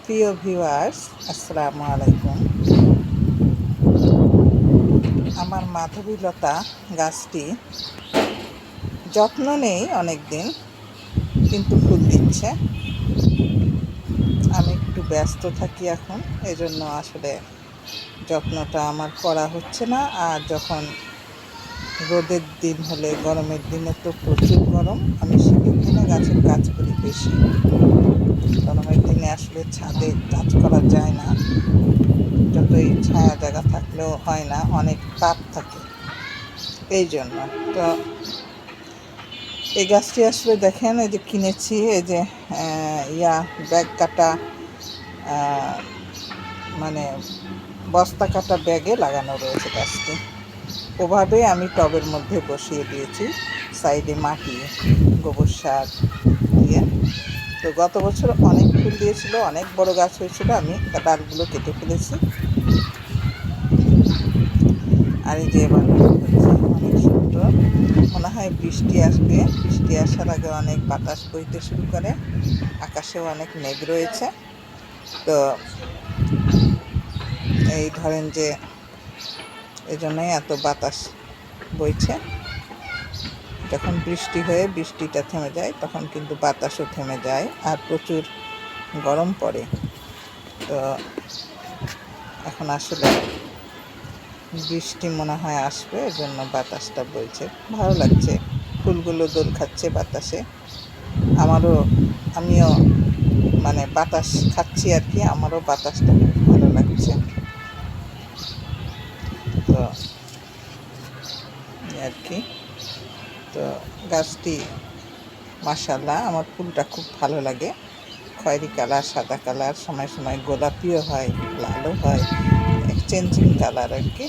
প্রিয় ভিউয়ার্স, আসসালামু আলাইকুম। আমার মাধবীলতা গাছটি যত্ন নেই অনেক দিন, কিন্তু ফুল দিচ্ছে। আমি একটু ব্যস্ত থাকি এখন, এজন্য আসলে যত্নটা আমার করা হচ্ছে না। আর যখন রোদের দিন হলে, গরমের দিনে তো প্রচুর গরম, আমি শীতের দিনে গাছের কাজ করি বেশি। গরমের দিনে আসলে ছাদে কাজ করা যায় না, যতই ছায়া জায়গা থাকলেও হয় না, অনেক তাপ থাকে। এই জন্য তো এই গাছটি আসলে দেখেন, এই যে কিনেছি, এই যে ব্যাগ কাটা, মানে বস্তা কাটা ব্যাগে লাগানো রয়েছে গাছটি। ওভাবে আমি টবের মধ্যে বসিয়ে দিয়েছি, সাইডে মাটি, গোবর সার দিয়ে। তো গত বছর অনেক ফুল দিয়েছিল, অনেক বড় গাছ হয়েছিল, আমি ডালগুলো কেটে ফেলেছি। আর এই যে এবার হচ্ছে অনেক সুন্দর, মনে হয় বৃষ্টি আসবে। বৃষ্টি আসার আগে অনেক বাতাস বইতে শুরু করে, আকাশেও অনেক মেঘ রয়েছে। তো এই ধরেন যে এই জন্যই এত বাতাস বইছে। যখন বৃষ্টি হয়ে বৃষ্টিটা থেমে যায়, তখন কিন্তু বাতাসও থেমে যায় আর প্রচুর গরম পড়ে। তো এখন আসলে বৃষ্টি মনে হয় আসবে, এর জন্য বাতাসটা বইছে, ভালো লাগছে। ফুলগুলো দোল খাচ্ছে বাতাসে। আমিও মানে বাতাস খাচ্ছি আর কি, আমারও বাতাসটা খুব ভালো লাগছে। তো আর কি, তো গাছটি মাশাআল্লাহ, আমার ফুলটা খুব ভালো লাগে। খয়েরি কালার, সাদা কালার, সময় সময় গোলাপিও হয়, লালও হয়, চেঞ্জিং কালার আর কি।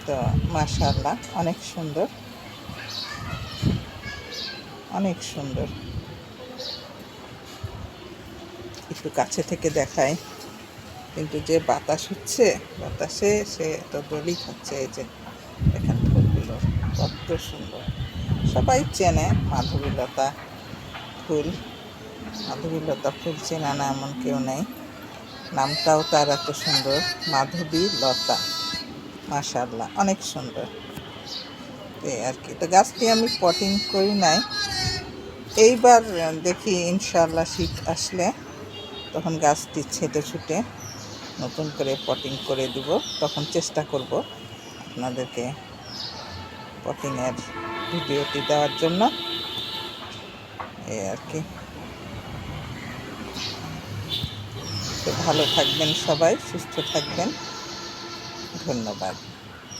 তো মাশাআল্লাহ, অনেক সুন্দর, অনেক সুন্দর। একটু কাছে থেকে দেখাই, কিন্তু যে বাতাস হচ্ছে, বাতাসে সে তো দোলই খাচ্ছে। এই যে দেখেন ফুলগুলো কত সুন্দর। সবাই চেনে মাধবীলতা ফুল। মাধবীলতা ফুল চেনা না এমন কেউ নেই। নামটাও তার এত সুন্দর, মাধবীলতা। মাশাআল্লাহ, অনেক সুন্দর। এই আর কি। তো গাছটি আমি পটিং করি নাই, এইবার দেখি ইনশাআল্লাহ শীত আসলে তখন গাছটি ছেটে ছুটে নতুন করে পটিং করে দিব। তখন চেষ্টা করব আপনাদেরকে পটিংয়ের ভিডিওটি দেওয়ার জন্য। এই আর কি। তো ভালো থাকবেন সবাই, সুস্থ থাকবেন। ধন্যবাদ।